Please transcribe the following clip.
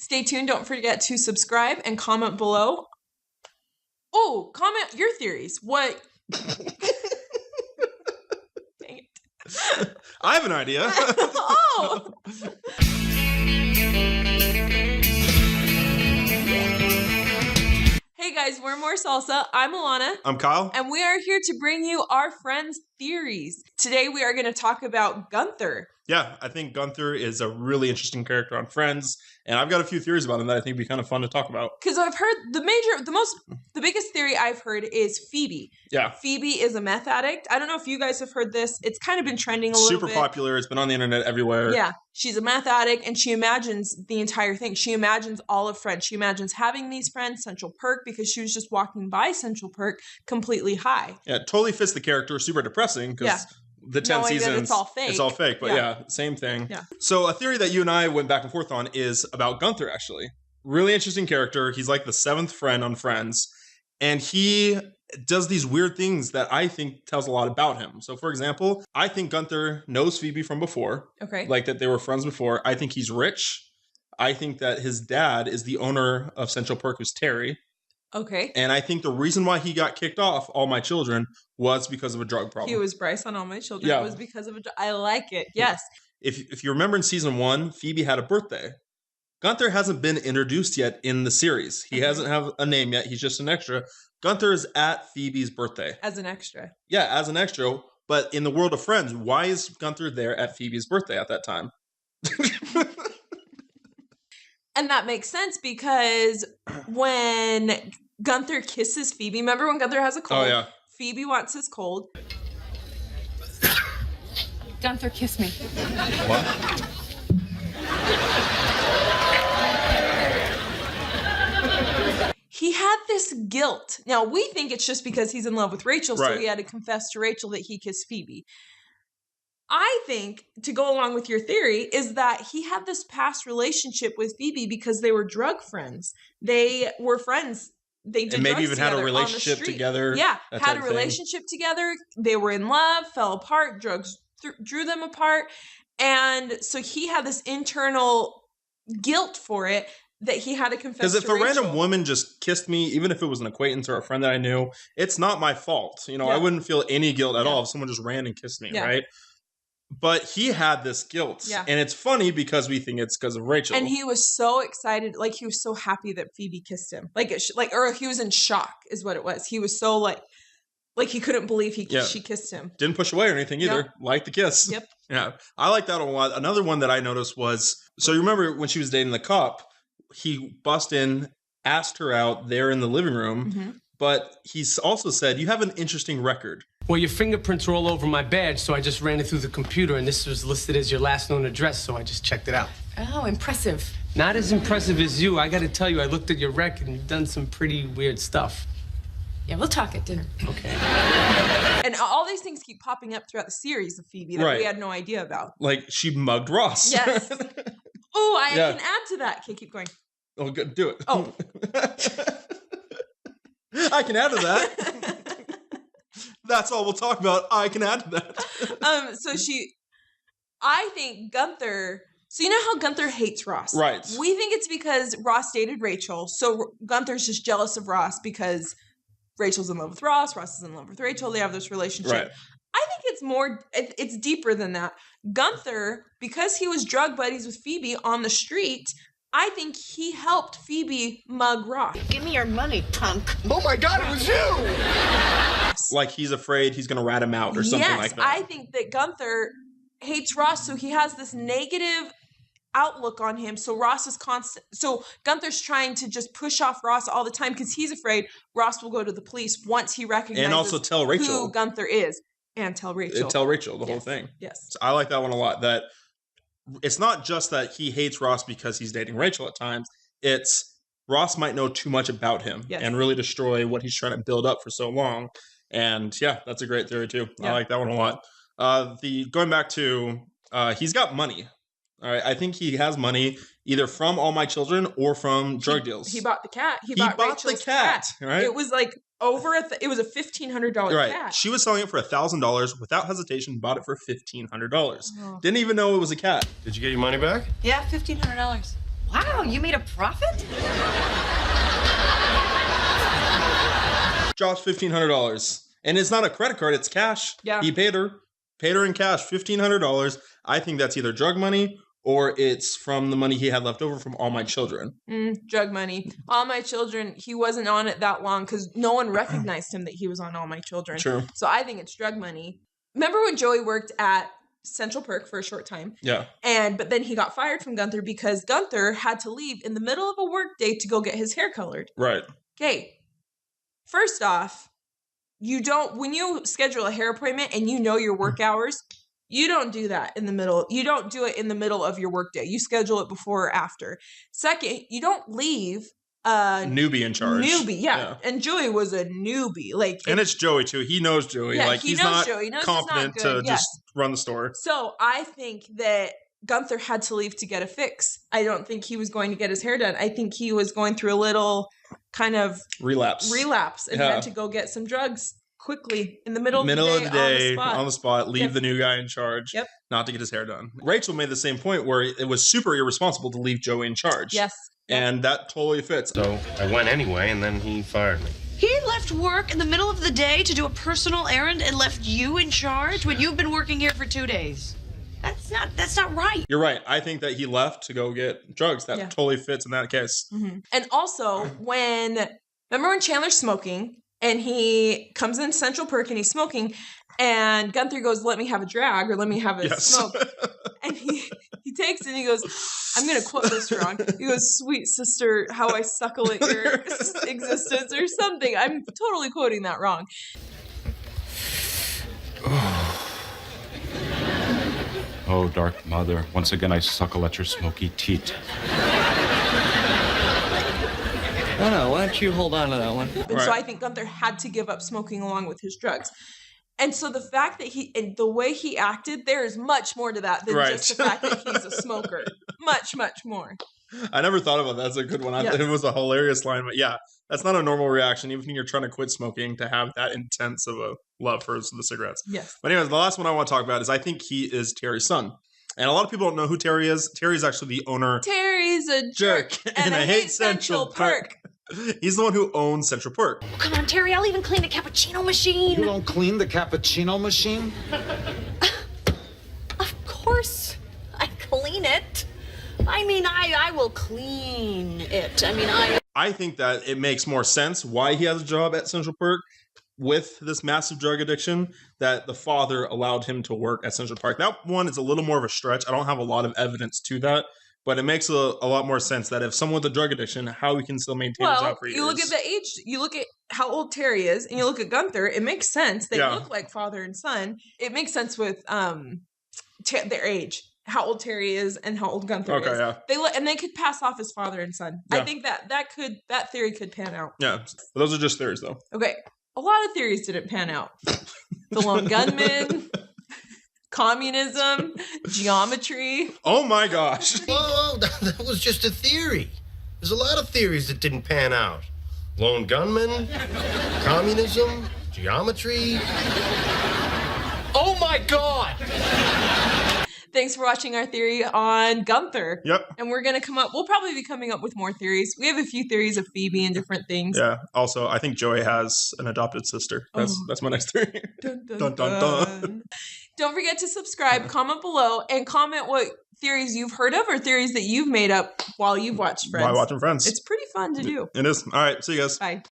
Stay tuned. Don't forget to subscribe and comment below. Oh, comment your theories. What? Dang it. I have an idea. Oh! Hey guys, we're More Salsa. I'm Alana. I'm Kyle. And we are here to bring you our friends' theories. Today we are going to talk about Gunther. Yeah, I think Gunther is a really interesting character on Friends, and I've got a few theories about him that I think would be kind of fun to talk about. Because I've heard the biggest theory I've heard is Phoebe. Yeah. Phoebe is a meth addict. I don't know if you guys have heard this. It's kind of been trending a little bit. Super popular. It's been on the internet everywhere. Yeah. She's a meth addict, and she imagines the entire thing. She imagines all of Friends. She imagines having these friends, Central Perk, because she was just walking by Central Perk completely high. Yeah, it totally fits the character. Super depressing because the 10 seasons, it's all fake. It's all fake, but yeah, same thing. Yeah. So a theory that you and I went back and forth on is about Gunther, actually. Really interesting character. He's like the 7th friend on Friends, and he does these weird things that I think tells a lot about him. So, for example, I think Gunther knows Phoebe from before. Okay. Like that they were friends before. I think he's rich. I think that his dad is the owner of Central Perk, who's Terry. Okay. And I think the reason why he got kicked off All My Children was because of a drug problem. He was Bryce on All My Children. Yeah. It was because of I like it. Yes. If you remember in season 1, Phoebe had a birthday. Gunther hasn't been introduced yet in the series. He hasn't have a name yet. He's just an extra. Gunther is at Phoebe's birthday. As an extra. Yeah, as an extra. But in the world of Friends, why is Gunther there at Phoebe's birthday at that time? And that makes sense because when Gunther kisses Phoebe, remember when Gunther has a cold? Oh, yeah. Phoebe wants his cold. Gunther, kiss me. What? He had this guilt. Now, we think it's just because he's in love with Rachel, so he had to confess to Rachel that he kissed Phoebe. I think, to go along with your theory, is that he had this past relationship with Phoebe because they were drug friends. They were friends. They did and maybe drugs even had a together relationship on the street. together. Yeah, that had type a of thing. relationship together. They were in love, fell apart, drugs drew them apart. And so he had this internal guilt for it that he had to confess to Because if a Rachel. random woman just kissed me, even if it was an acquaintance or a friend that I knew, it's not my fault. You know, I wouldn't feel any guilt at all if someone just ran and kissed me, right? But he had this guilt. Yeah. And it's funny because we think it's because of Rachel. And he was so excited, like he was so happy that Phoebe kissed him. Or he was in shock is what it was. He was so like he couldn't believe she kissed him. Didn't push away or anything either. Yep. Liked the kiss. Yep. Yeah. I like that one a lot. Another one that I noticed was, so you remember when she was dating the cop, he bust in, asked her out there in the living room, but he's also said, you have an interesting record. Well, your fingerprints are all over my badge, so I just ran it through the computer, and this was listed as your last known address, so I just checked it out. Oh, impressive. Not as impressive as you. I gotta tell you, I looked at your record, and you've done some pretty weird stuff. Yeah, we'll talk at dinner. Okay. And all these things keep popping up throughout the series of Phoebe that we had no idea about. Like, she mugged Ross. Yes. Oh, I can add to that. Okay, keep going. Oh, good. Do it. Oh. I can add to that. That's all we'll talk about. I can add to that. I think Gunther, so you know how Gunther hates Ross? Right. We think it's because Ross dated Rachel, so Gunther's just jealous of Ross because Rachel's in love with Ross is in love with Rachel, they have this relationship. Right. I think it's deeper than that. Gunther, because he was drug buddies with Phoebe on the street, I think he helped Phoebe mug Ross. Give me your money, punk. Oh my God, it was you! Like he's afraid he's going to rat him out or something like that. I think that Gunther hates Ross, so he has this negative outlook on him. So Ross is constant. So Gunther's trying to just push off Ross all the time because he's afraid Ross will go to the police once he recognizes and also tell Rachel who Gunther is. And tell Rachel. Tell Rachel the whole thing. Yes. So I like that one a lot. That it's not just that he hates Ross because he's dating Rachel at times. It's Ross might know too much about him and really destroy what he's trying to build up for so long. And yeah, that's a great theory too. Yeah. I like that one a lot. Going back to he's got money. All right, I think he has money either from All My Children or from drug deals. He bought the cat. He bought Rachel's the cat. Right? It was like it was a $1,500 cat. She was selling it for $1,000 without hesitation. Bought it for $1,500. Oh. Didn't even know it was a cat. Did you get your money back? Yeah, $1,500. Wow, you made a profit? Drops $1,500. And it's not a credit card, it's cash. Yeah. He paid her in cash, $1,500. I think that's either drug money or it's from the money he had left over from All My Children. Drug money. All My Children, he wasn't on it that long because no one recognized him that he was on All My Children. True. So I think it's drug money. Remember when Joey worked at Central Perk for a short time? Yeah. But then he got fired from Gunther because Gunther had to leave in the middle of a work day to go get his hair colored. Right. Okay. First off, when you schedule a hair appointment and you know your work hours, you don't do that in the middle. You don't do it in the middle of your workday. You schedule it before or after. Second, you don't leave a newbie in charge. Yeah. And Joey was a newbie. And it's Joey too. He knows Joey. Yeah, he's not confident to just run the store. So I think that Gunther had to leave to get a fix. I don't think he was going to get his hair done. I think he was going through a little kind of relapse and had to go get some drugs quickly in the middle of the day on the spot, leave the new guy in charge, not to get his hair done. Rachel made the same point where it was super irresponsible to leave Joey in charge. Yes. And that totally fits. So I went anyway, and then he fired me. He left work in the middle of the day to do a personal errand and left you in charge when you've been working here for 2 days. That's not right. You're right. I think that he left to go get drugs. That totally fits in that case. Mm-hmm. And also, remember when Chandler's smoking and he comes in Central Perk and he's smoking and Gunther goes, let me have a drag or let me have a smoke. And he takes it and he goes, I'm going to quote this wrong. He goes, sweet sister, how I suckle at your existence or something. I'm totally quoting that wrong. Oh, Dark Mother, once again I suckle at your smoky teat. No, why don't you hold on to that one? And so I think Gunther had to give up smoking along with his drugs. And so the fact that the way he acted, there is much more to that than just the fact that he's a smoker. Much, much more. I never thought about that. That's a good one. It was a hilarious line, but yeah, that's not a normal reaction, even when you're trying to quit smoking, to have that intense of a love for the cigarettes. Yes. But anyways, the last one I want to talk about is I think he is Terry's son. And a lot of people don't know who Terry is. Terry's actually the owner. Terry's a jerk, and I hate Central Perk. He's the one who owns Central Perk. Oh, come on, Terry, I'll even clean the cappuccino machine. You don't clean the cappuccino machine? Of course, I clean it. I mean, I will clean it. I think that it makes more sense why he has a job at Central Perk with this massive drug addiction, that the father allowed him to work at Central Park. That one is a little more of a stretch. I don't have a lot of evidence to that, but it makes a lot more sense that if someone with a drug addiction, how he can still maintain a job for years. You look at the age, you look at how old Terry is, and you look at Gunther, it makes sense. They look like father and son. It makes sense with their age, how old Terry is and how old Gunther is. Yeah. They could pass off as father and son. Yeah. I think that theory could pan out. Yeah, but those are just theories, though. Okay, a lot of theories didn't pan out. The lone gunman, communism, geometry. Oh my gosh! Whoa, that was just a theory. There's a lot of theories that didn't pan out. Lone gunman, communism, geometry. Oh my God! Thanks for watching our theory on Gunther. Yep. And we'll probably be coming up with more theories. We have a few theories of Phoebe and different things. Yeah. Also, I think Joey has an adopted sister. That's my next theory. Dun, dun, dun. Don't forget to subscribe, comment below, and comment what theories you've heard of or theories that you've made up while you've watched Friends. While watching Friends. It's pretty fun to do. It is. All right. See you guys. Bye.